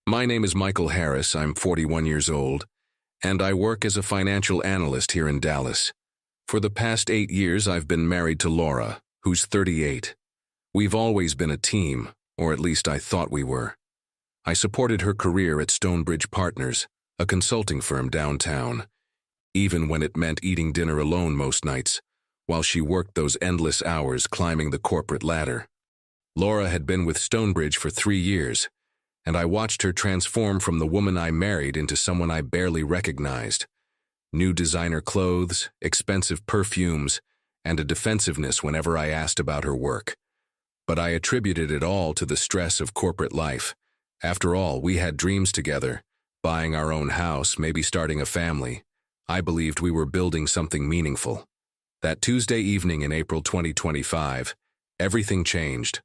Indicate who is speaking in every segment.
Speaker 1: My name is Michael Harris. I'm 41 years old, and I work as a financial analyst here in Dallas. For the past 8 years, I've been married to Laura, who's 38. We've always been a team, or at least I thought we were. I supported her career at Stonebridge Partners, a consulting firm downtown, even when it meant eating dinner alone most nights, while she worked those endless hours climbing the corporate ladder. Laura had been with Stonebridge for 3 years, and I watched her transform from the woman I married into someone I barely recognized. New designer clothes, expensive perfumes, and a defensiveness whenever I asked about her work. But I attributed it all to the stress of corporate life. After all, we had dreams together, buying our own house, maybe starting a family. I believed we were building something meaningful. That Tuesday evening in April 2025, everything changed.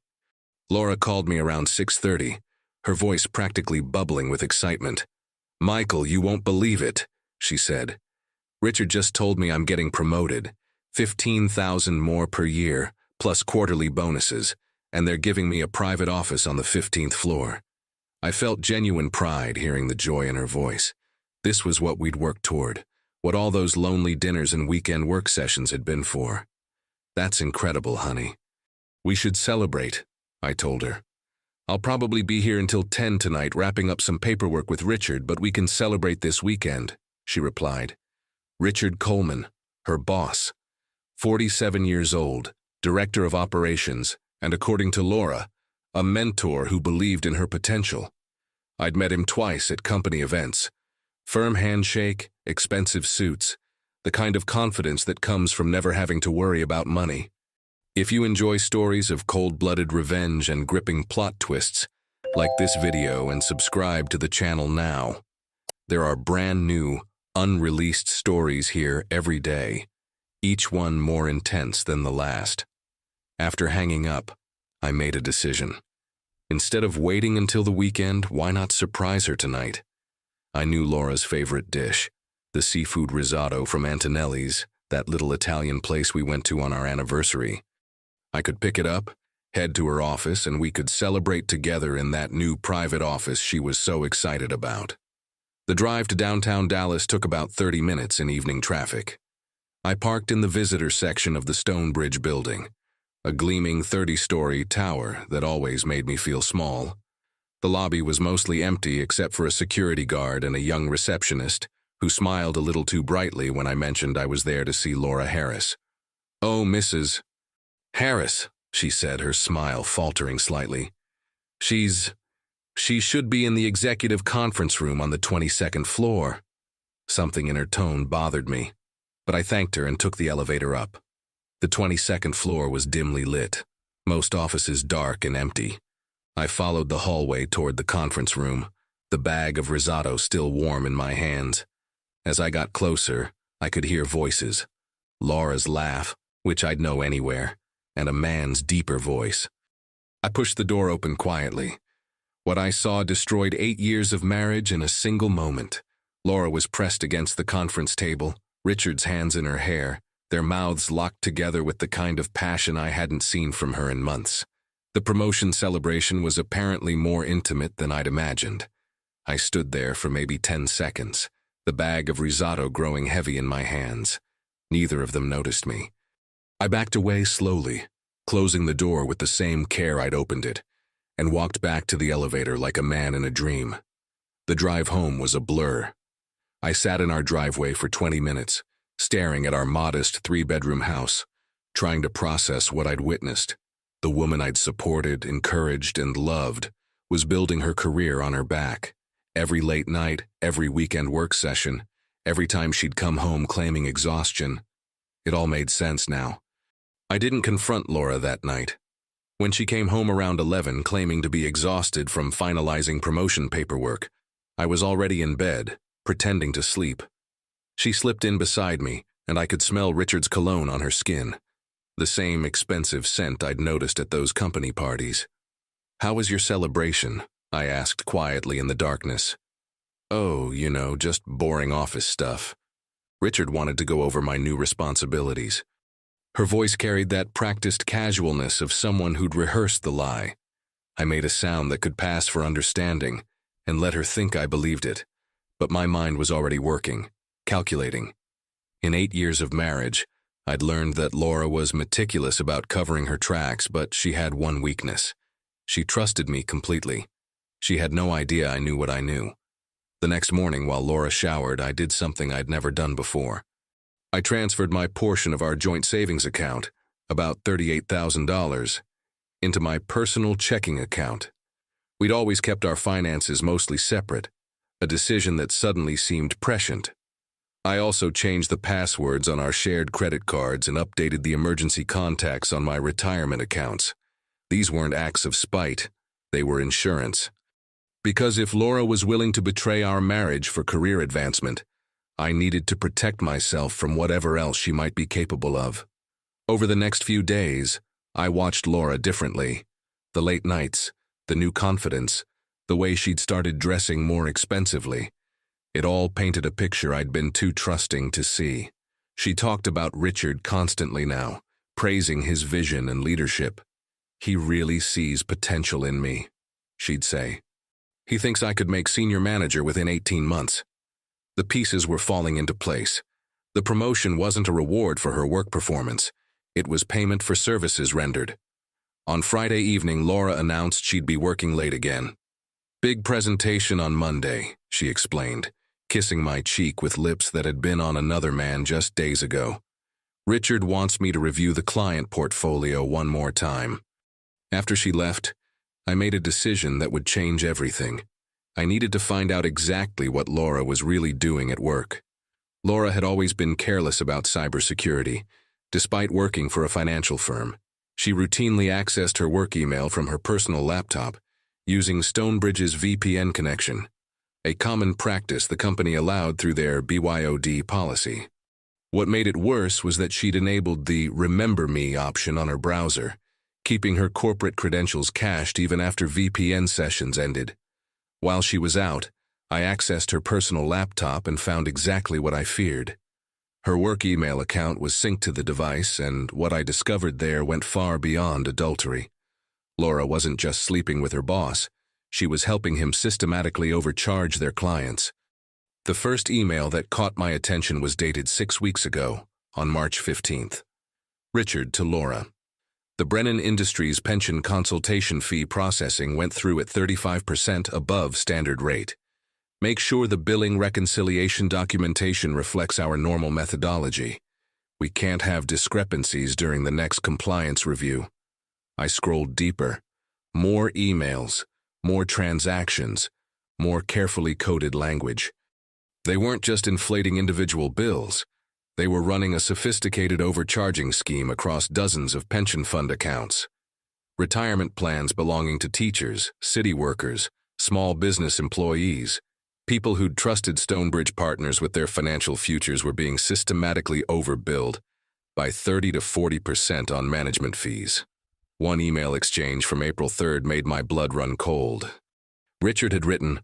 Speaker 1: Laura called me around 6:30, her voice practically bubbling with excitement. "Michael, you won't believe it," she said. "Richard just told me I'm getting promoted, 15,000 more per year, plus quarterly bonuses, and they're giving me a private office on the 15th floor. I felt genuine pride hearing the joy in her voice. This was what we'd worked toward, what all those lonely dinners and weekend work sessions had been for. "That's incredible, honey. We should celebrate," I told her. "I'll probably be here until 10 tonight wrapping up some paperwork with Richard, but we can celebrate this weekend," she replied. Richard Coleman, her boss, 47 years old, director of operations, and according to Laura, a mentor who believed in her potential. I'd met him twice at company events. Firm handshake, expensive suits, the kind of confidence that comes from never having to worry about money. If you enjoy stories of cold-blooded revenge and gripping plot twists, like this video and subscribe to the channel now. There are brand new, unreleased stories here every day, each one more intense than the last. After hanging up, I made a decision. Instead of waiting until the weekend, why not surprise her tonight? I knew Laura's favorite dish, the seafood risotto from Antonelli's, that little Italian place we went to on our anniversary. I could pick it up, head to her office, and we could celebrate together in that new private office she was so excited about. The drive to downtown Dallas took about 30 minutes in evening traffic. I parked in the visitor section of the Stonebridge building, a gleaming 30-story tower that always made me feel small. The lobby was mostly empty except for a security guard and a young receptionist who smiled a little too brightly when I mentioned I was there to see Laura Harris. "Oh, Mrs. Harris," she said, her smile faltering slightly. She should be in the executive conference room on the 22nd floor." Something in her tone bothered me, but I thanked her and took the elevator up. The 22nd floor was dimly lit, most offices dark and empty. I followed the hallway toward the conference room, the bag of risotto still warm in my hands. As I got closer, I could hear voices. Laura's laugh, which I'd know anywhere, and a man's deeper voice. I pushed the door open quietly. What I saw destroyed 8 years of marriage in a single moment. Laura was pressed against the conference table, Richard's hands in her hair, their mouths locked together with the kind of passion I hadn't seen from her in months. The promotion celebration was apparently more intimate than I'd imagined. I stood there for maybe 10 seconds, the bag of risotto growing heavy in my hands. Neither of them noticed me. I backed away slowly, closing the door with the same care I'd opened it, and walked back to the elevator like a man in a dream. The drive home was a blur. I sat in our driveway for 20 minutes, staring at our modest 3-bedroom house, trying to process what I'd witnessed. The woman I'd supported, encouraged, and loved was building her career on her back. Every late night, every weekend work session, every time she'd come home claiming exhaustion. It all made sense now. I didn't confront Laura that night. When she came home around 11 claiming to be exhausted from finalizing promotion paperwork, I was already in bed, pretending to sleep. She slipped in beside me, and I could smell Richard's cologne on her skin, the same expensive scent I'd noticed at those company parties. "How was your celebration?" I asked quietly in the darkness. "Oh, just boring office stuff." Richard wanted to go over my new responsibilities. Her voice carried that practiced casualness of someone who'd rehearsed the lie. I made a sound that could pass for understanding, and let her think I believed it. But my mind was already working, calculating. In 8 years of marriage, I'd learned that Laura was meticulous about covering her tracks, but she had one weakness. She trusted me completely. She had no idea I knew what I knew. The next morning, while Laura showered, I did something I'd never done before. I transferred my portion of our joint savings account, about $38,000, into my personal checking account. We'd always kept our finances mostly separate, a decision that suddenly seemed prescient. I also changed the passwords on our shared credit cards and updated the emergency contacts on my retirement accounts. These weren't acts of spite, they were insurance. Because if Laura was willing to betray our marriage for career advancement, I needed to protect myself from whatever else she might be capable of. Over the next few days, I watched Laura differently. The late nights, the new confidence, the way she'd started dressing more expensively. It all painted a picture I'd been too trusting to see. She talked about Richard constantly now, praising his vision and leadership. "He really sees potential in me," she'd say. "He thinks I could make senior manager within 18 months. The pieces were falling into place. The promotion wasn't a reward for her work performance. It was payment for services rendered. On Friday evening, Laura announced she'd be working late again. "Big presentation on Monday," she explained, kissing my cheek with lips that had been on another man just days ago. "Richard wants me to review the client portfolio one more time." After she left, I made a decision that would change everything. I needed to find out exactly what Laura was really doing at work. Laura had always been careless about cybersecurity. Despite working for a financial firm, she routinely accessed her work email from her personal laptop, using Stonebridge's VPN connection, a common practice the company allowed through their BYOD policy. What made it worse was that she'd enabled the Remember Me option on her browser, keeping her corporate credentials cached even after VPN sessions ended. While she was out, I accessed her personal laptop and found exactly what I feared. Her work email account was synced to the device, and what I discovered there went far beyond adultery. Laura wasn't just sleeping with her boss, she was helping him systematically overcharge their clients. The first email that caught my attention was dated 6 weeks ago, on March 15th. Richard to Laura. The Brennan Industries pension consultation fee processing went through at 35% above standard rate. Make sure the billing reconciliation documentation reflects our normal methodology. We can't have discrepancies during the next compliance review. I scrolled deeper. More emails, more transactions, more carefully coded language. They weren't just inflating individual bills. They were running a sophisticated overcharging scheme across dozens of pension fund accounts. Retirement plans belonging to teachers, city workers, small business employees. People who'd trusted Stonebridge partners with their financial futures were being systematically overbilled by 30 to 40% on management fees. One email exchange from April 3rd made my blood run cold. Richard had written,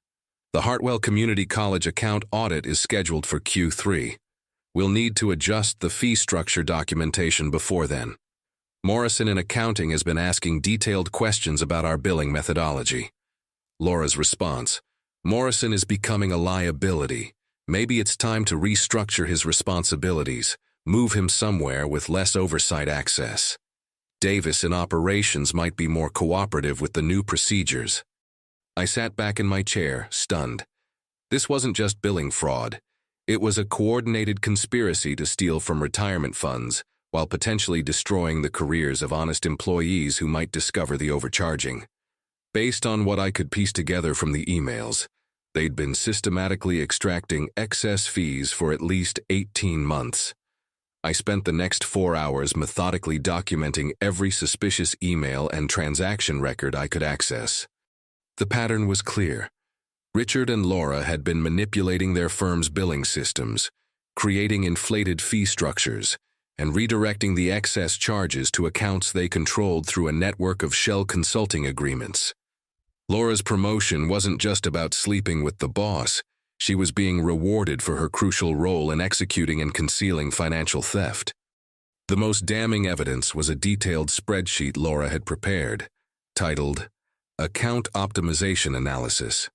Speaker 1: "The Hartwell Community College account audit is scheduled for Q3. We'll need to adjust the fee structure documentation before then. Morrison in accounting has been asking detailed questions about our billing methodology." Laura's response, "Morrison is becoming a liability. Maybe it's time to restructure his responsibilities, move him somewhere with less oversight access. Davis in operations might be more cooperative with the new procedures." I sat back in my chair, stunned. This wasn't just billing fraud. It was a coordinated conspiracy to steal from retirement funds while potentially destroying the careers of honest employees who might discover the overcharging. Based on what I could piece together from the emails, they'd been systematically extracting excess fees for at least 18 months. I spent the next 4 hours methodically documenting every suspicious email and transaction record I could access. The pattern was clear. Richard and Laura had been manipulating their firm's billing systems, creating inflated fee structures, and redirecting the excess charges to accounts they controlled through a network of shell consulting agreements. Laura's promotion wasn't just about sleeping with the boss. She was being rewarded for her crucial role in executing and concealing financial theft. The most damning evidence was a detailed spreadsheet Laura had prepared, titled Account Optimization Analysis.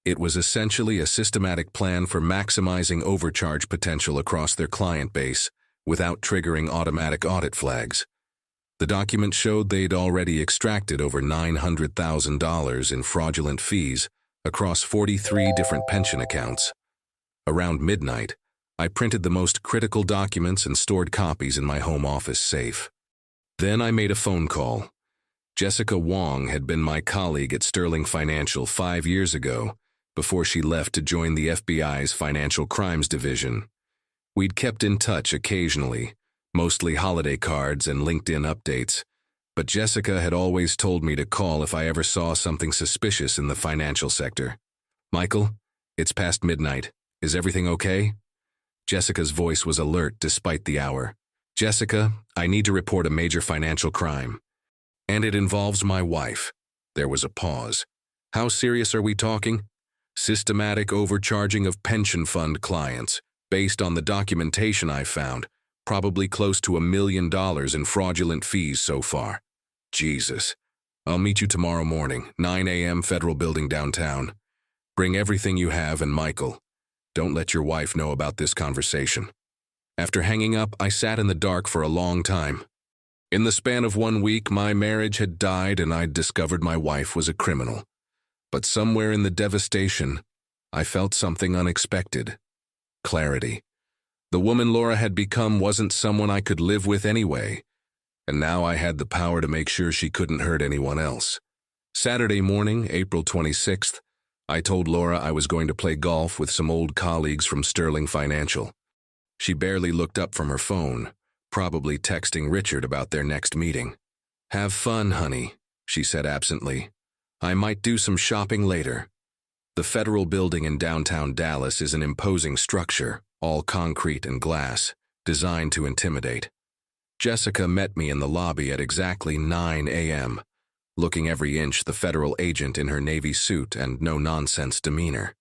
Speaker 1: It was essentially a systematic plan for maximizing overcharge potential across their client base without triggering automatic audit flags. The document showed they'd already extracted over $900,000 in fraudulent fees across 43 different pension accounts. Around midnight, I printed the most critical documents and stored copies in my home office safe. Then I made a phone call. Jessica Wong had been my colleague at Sterling Financial 5 years ago, before she left to join the FBI's Financial Crimes Division. We'd kept in touch occasionally, mostly holiday cards and LinkedIn updates, but Jessica had always told me to call if I ever saw something suspicious in the financial sector. "Michael, it's past midnight. Is everything okay?" Jessica's voice was alert despite the hour. "Jessica, I need to report a major financial crime. And it involves my wife." There was a pause. "How serious are we talking?" "Systematic overcharging of pension fund clients, based on the documentation I found, probably close to $1 million in fraudulent fees so far." "Jesus. I'll meet you tomorrow morning, 9 a.m. Federal Building downtown. Bring everything you have, and Michael, don't let your wife know about this conversation." After hanging up, I sat in the dark for a long time. In the span of 1 week, my marriage had died and I'd discovered my wife was a criminal. But somewhere in the devastation, I felt something unexpected. Clarity. The woman Laura had become wasn't someone I could live with anyway, and now I had the power to make sure she couldn't hurt anyone else. Saturday morning, April 26th, I told Laura I was going to play golf with some old colleagues from Sterling Financial. She barely looked up from her phone, probably texting Richard about their next meeting. "Have fun, honey," she said absently. "I might do some shopping later." The Federal Building in downtown Dallas is an imposing structure, all concrete and glass, designed to intimidate. Jessica met me in the lobby at exactly 9 a.m., looking every inch the federal agent in her navy suit and no-nonsense demeanor.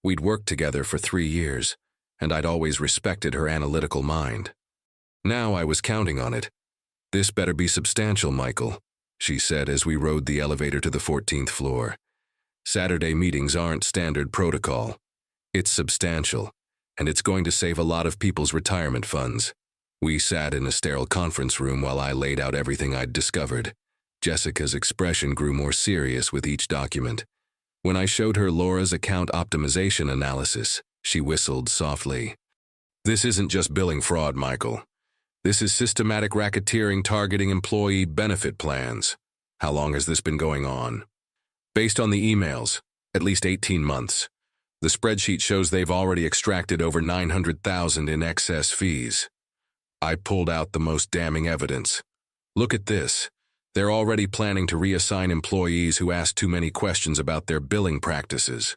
Speaker 1: We'd worked together for 3 years, and I'd always respected her analytical mind. Now I was counting on it. "This better be substantial, Michael," she said as we rode the elevator to the 14th floor. "Saturday meetings aren't standard protocol. It's substantial, and it's going to save a lot of people's retirement funds." We sat in a sterile conference room while I laid out everything I'd discovered. Jessica's expression grew more serious with each document. When I showed her Laura's account optimization analysis, she whistled softly. "This isn't just billing fraud, Michael. This is systematic racketeering targeting employee benefit plans." "How long has this been going on?" "Based on the emails, at least 18 months. The spreadsheet shows they've already extracted over $900,000 in excess fees." I pulled out the most damning evidence. "Look at this. They're already planning to reassign employees who ask too many questions about their billing practices."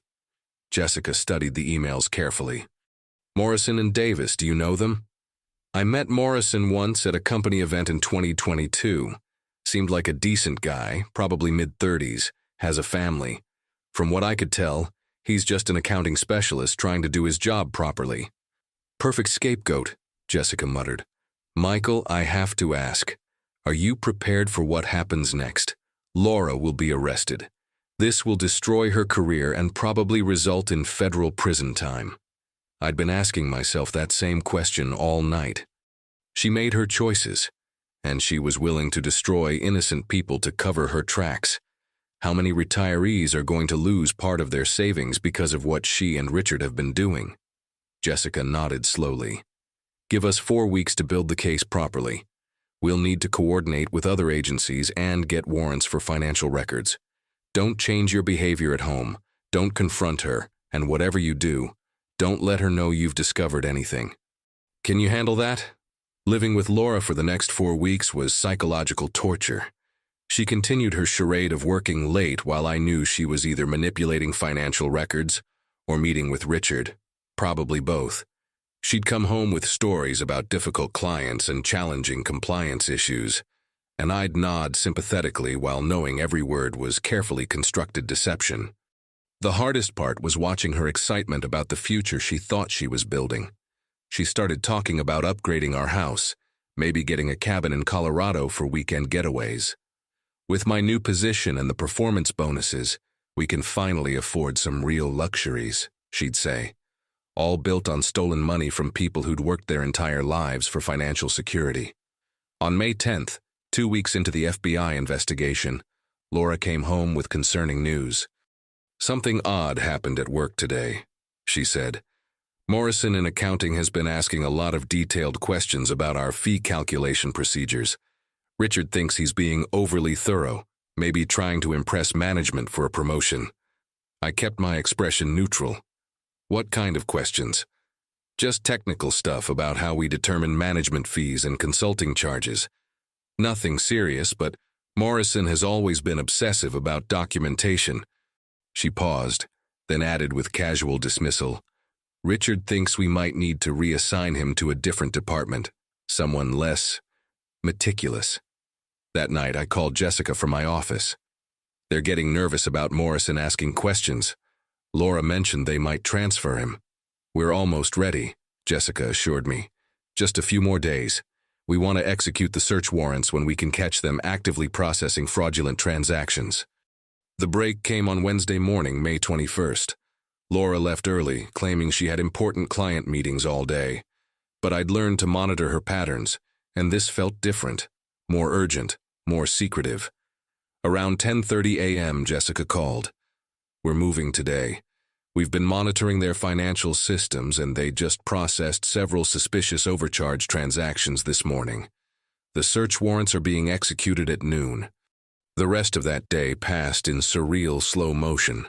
Speaker 1: Jessica studied the emails carefully. "Morrison and Davis, do you know them?" "I met Morrison once at a company event in 2022. Seemed like a decent guy, probably mid-30s, has a family. From what I could tell, he's just an accounting specialist trying to do his job properly." "Perfect scapegoat," Jessica muttered. "Michael, I have to ask, are you prepared for what happens next? Laura will be arrested. This will destroy her career and probably result in federal prison time." I'd been asking myself that same question all night. She made her choices, and she was willing to destroy innocent people to cover her tracks. How many retirees are going to lose part of their savings because of what she and Richard have been doing? Jessica nodded slowly. "Give us 4 weeks to build the case properly. We'll need to coordinate with other agencies and get warrants for financial records. Don't change your behavior at home. Don't confront her, and whatever you do, don't let her know you've discovered anything." "Can you handle that?" Living with Laura for the next 4 weeks was psychological torture. She continued her charade of working late while I knew she was either manipulating financial records or meeting with Richard, probably both. She'd come home with stories about difficult clients and challenging compliance issues, and I'd nod sympathetically while knowing every word was carefully constructed deception. The hardest part was watching her excitement about the future she thought she was building. She started talking about upgrading our house, maybe getting a cabin in Colorado for weekend getaways. With my new position and the performance bonuses, We can finally afford some real luxuries, she'd say, all built on stolen money from people who'd worked their entire lives for financial security. On May 10th, 2 weeks into the FBI investigation, Laura came home with concerning news. "Something odd happened at work today," she said. "Morrison in accounting has been asking a lot of detailed questions about our fee calculation procedures. Richard thinks he's being overly thorough, maybe trying to impress management for a promotion." I kept my expression neutral. "What kind of questions?" "Just technical stuff about how we determine management fees and consulting charges. Nothing serious, but Morrison has always been obsessive about documentation." She paused, then added with casual dismissal, "Richard thinks we might need to reassign him to a different department, someone less meticulous." That night, I called Jessica from my office. "They're getting nervous about Morrison asking questions. Laura mentioned they might transfer him." "We're almost ready," Jessica assured me. "Just a few more days. We want to execute the search warrants when we can catch them actively processing fraudulent transactions." The break came on Wednesday morning, May 21st. Laura left early, claiming she had important client meetings all day. But I'd learned to monitor her patterns, and this felt different, more urgent, more secretive. Around 10:30 a.m., Jessica called. "We're moving today. We've been monitoring their financial systems, and they just processed several suspicious overcharge transactions this morning. The search warrants are being executed at noon." The rest of that day passed in surreal slow motion.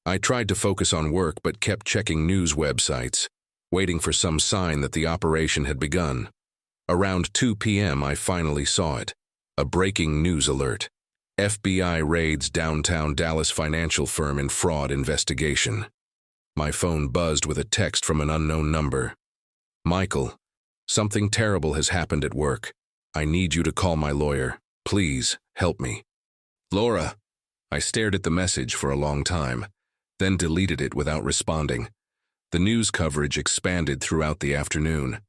Speaker 1: I tried to focus on work but kept checking news websites, waiting for some sign that the operation had begun. Around 2 p.m. I finally saw it. A breaking news alert. FBI raids downtown Dallas financial firm in fraud investigation. My phone buzzed with a text from an unknown number. "Michael, something terrible has happened at work. I need you to call my lawyer. Please, help me." "Laura." I stared at the message for a long time, then deleted it without responding. The news coverage expanded throughout the afternoon.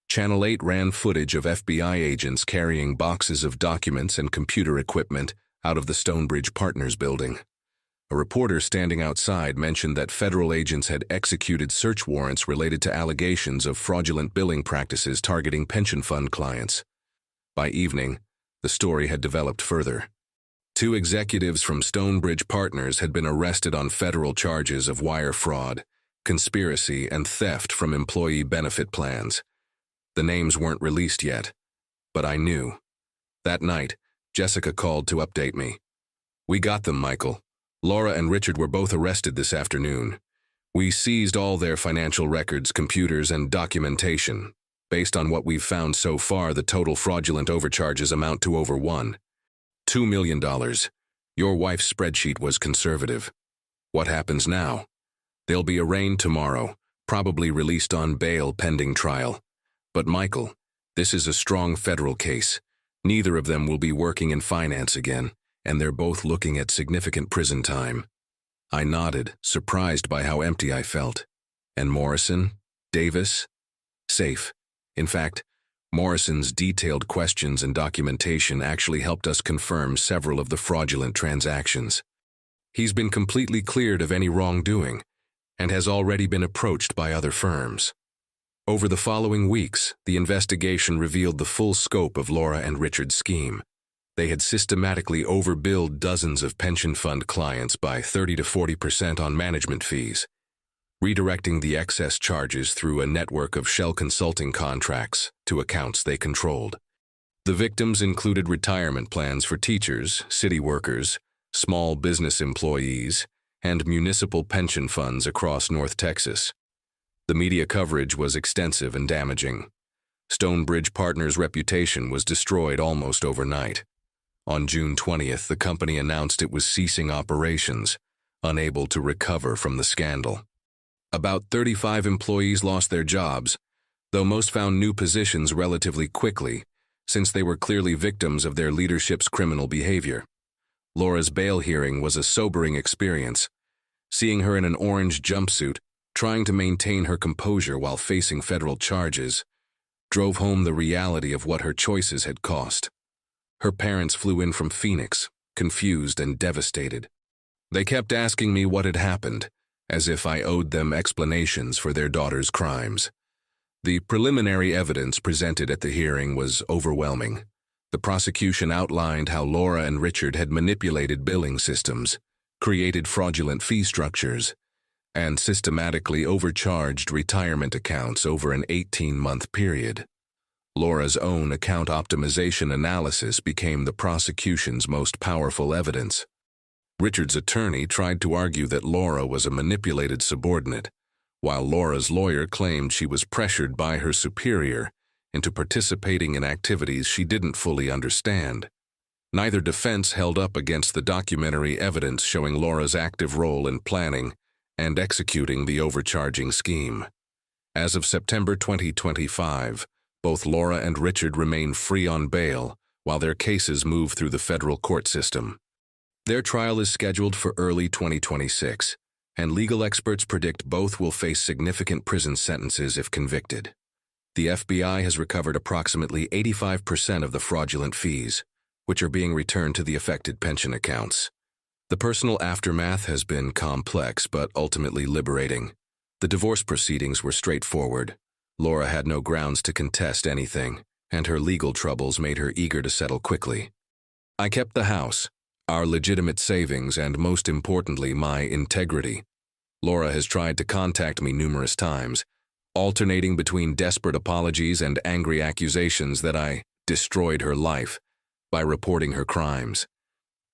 Speaker 1: Channel 8 ran footage of FBI agents carrying boxes of documents and computer equipment out of the Stonebridge Partners building. A reporter standing outside mentioned that federal agents had executed search warrants related to allegations of fraudulent billing practices targeting pension fund clients. By evening, the story had developed further. 2 executives from Stonebridge Partners had been arrested on federal charges of wire fraud, conspiracy, and theft from employee benefit plans. The names weren't released yet, but I knew. That night, Jessica called to update me. "We got them, Michael. Laura and Richard were both arrested this afternoon. We seized all their financial records, computers, and documentation. Based on what we've found so far, the total fraudulent overcharges amount to over $2 million. Your wife's spreadsheet was conservative. What happens now? They'll be arraigned tomorrow, probably released on bail pending trial. But Michael, this is a strong federal case. Neither of them will be working in finance again, and they're both looking at significant prison time." I nodded, surprised by how empty I felt. "And Morrison? Davis?" "Safe. In fact, Morrison's detailed questions and documentation actually helped us confirm several of the fraudulent transactions. He's been completely cleared of any wrongdoing and has already been approached by other firms." Over the following weeks, the investigation revealed the full scope of Laura and Richard's scheme. They had systematically overbilled dozens of pension fund clients by 30 to 40% on management fees, redirecting the excess charges through a network of shell consulting contracts to accounts they controlled. The victims included retirement plans for teachers, city workers, small business employees, and municipal pension funds across North Texas. The media coverage was extensive and damaging. Stonebridge Partners' reputation was destroyed almost overnight. On June 20th, the company announced it was ceasing operations, unable to recover from the scandal. About 35 employees lost their jobs, though most found new positions relatively quickly, since they were clearly victims of their leadership's criminal behavior. Laura's bail hearing was a sobering experience. Seeing her in an orange jumpsuit, trying to maintain her composure while facing federal charges, drove home the reality of what her choices had cost. Her parents flew in from Phoenix, confused and devastated. They kept asking me what had happened, as if I owed them explanations for their daughter's crimes. The preliminary evidence presented at the hearing was overwhelming. The prosecution outlined how Laura and Richard had manipulated billing systems, created fraudulent fee structures, and systematically overcharged retirement accounts over an 18-month period. Laura's own account optimization analysis became the prosecution's most powerful evidence. Richard's attorney tried to argue that Laura was a manipulated subordinate, while Laura's lawyer claimed she was pressured by her superior into participating in activities she didn't fully understand. Neither defense held up against the documentary evidence showing Laura's active role in planning and executing the overcharging scheme. As of September 2025, both Laura and Richard remain free on bail while their cases move through the federal court system. Their trial is scheduled for early 2026, and legal experts predict both will face significant prison sentences if convicted. The FBI has recovered approximately 85% of the fraudulent fees, which are being returned to the affected pension accounts. The personal aftermath has been complex but ultimately liberating. The divorce proceedings were straightforward. Laura had no grounds to contest anything, and her legal troubles made her eager to settle quickly. I kept the house, our legitimate savings, and most importantly, my integrity. Laura has tried to contact me numerous times, alternating between desperate apologies and angry accusations that I destroyed her life by reporting her crimes.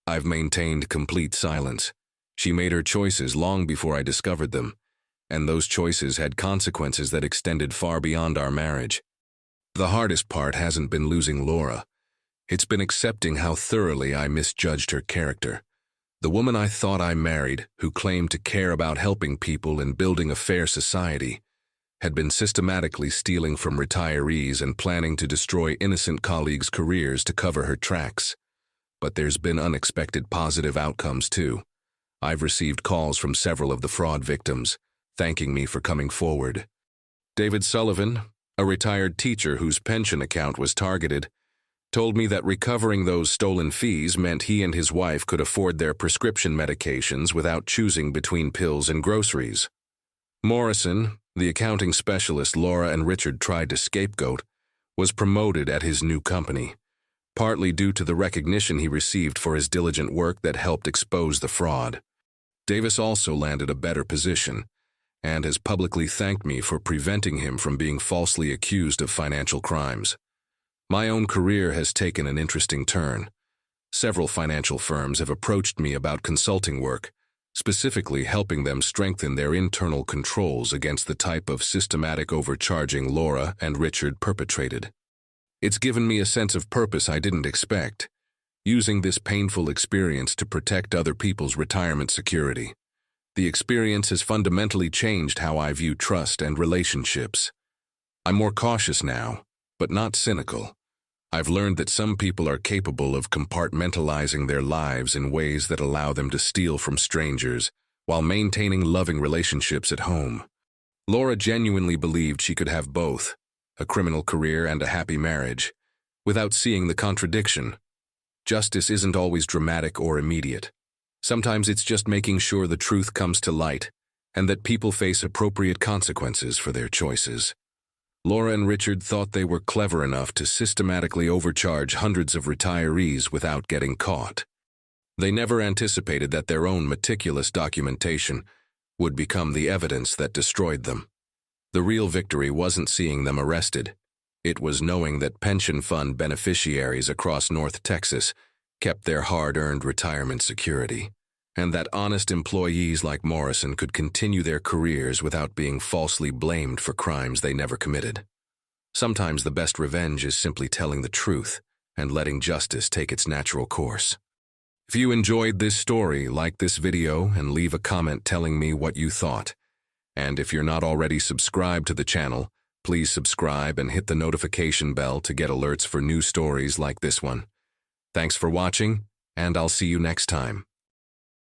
Speaker 1: I've maintained complete silence. She made her choices long before I discovered them, and those choices had consequences that extended far beyond our marriage. The hardest part hasn't been losing Laura. It's been accepting how thoroughly I misjudged her character. The woman I thought I married, who claimed to care about helping people and building a fair society, had been systematically stealing from retirees and planning to destroy innocent colleagues' careers to cover her tracks. But there's been unexpected positive outcomes too. I've received calls from several of the fraud victims, thanking me for coming forward. David Sullivan, a retired teacher whose pension account was targeted, told me that recovering those stolen fees meant he and his wife could afford their prescription medications without choosing between pills and groceries. Morrison, the accounting specialist Laura and Richard tried to scapegoat, was promoted at his new company, partly due to the recognition he received for his diligent work that helped expose the fraud. Davis also landed a better position, and has publicly thanked me for preventing him from being falsely accused of financial crimes. My own career has taken an interesting turn. Several financial firms have approached me about consulting work, specifically helping them strengthen their internal controls against the type of systematic overcharging Laura and Richard perpetrated. It's given me a sense of purpose I didn't expect, using this painful experience to protect other people's retirement security. The experience has fundamentally changed how I view trust and relationships. I'm more cautious now, but not cynical. I've learned that some people are capable of compartmentalizing their lives in ways that allow them to steal from strangers while maintaining loving relationships at home. Laura genuinely believed she could have both, a criminal career and a happy marriage, without seeing the contradiction. Justice isn't always dramatic or immediate. Sometimes it's just making sure the truth comes to light and that people face appropriate consequences for their choices. Laura and Richard thought they were clever enough to systematically overcharge hundreds of retirees without getting caught. They never anticipated that their own meticulous documentation would become the evidence that destroyed them. The real victory wasn't seeing them arrested. It was knowing that pension fund beneficiaries across North Texas kept their hard-earned retirement security, and that honest employees like Morrison could continue their careers without being falsely blamed for crimes they never committed. Sometimes the best revenge is simply telling the truth and letting justice take its natural course. If you enjoyed this story, like this video and leave a comment telling me what you thought. And if you're not already subscribed to the channel, please subscribe and hit the notification bell to get alerts for new stories like this one. Thanks for watching, and I'll see you next time.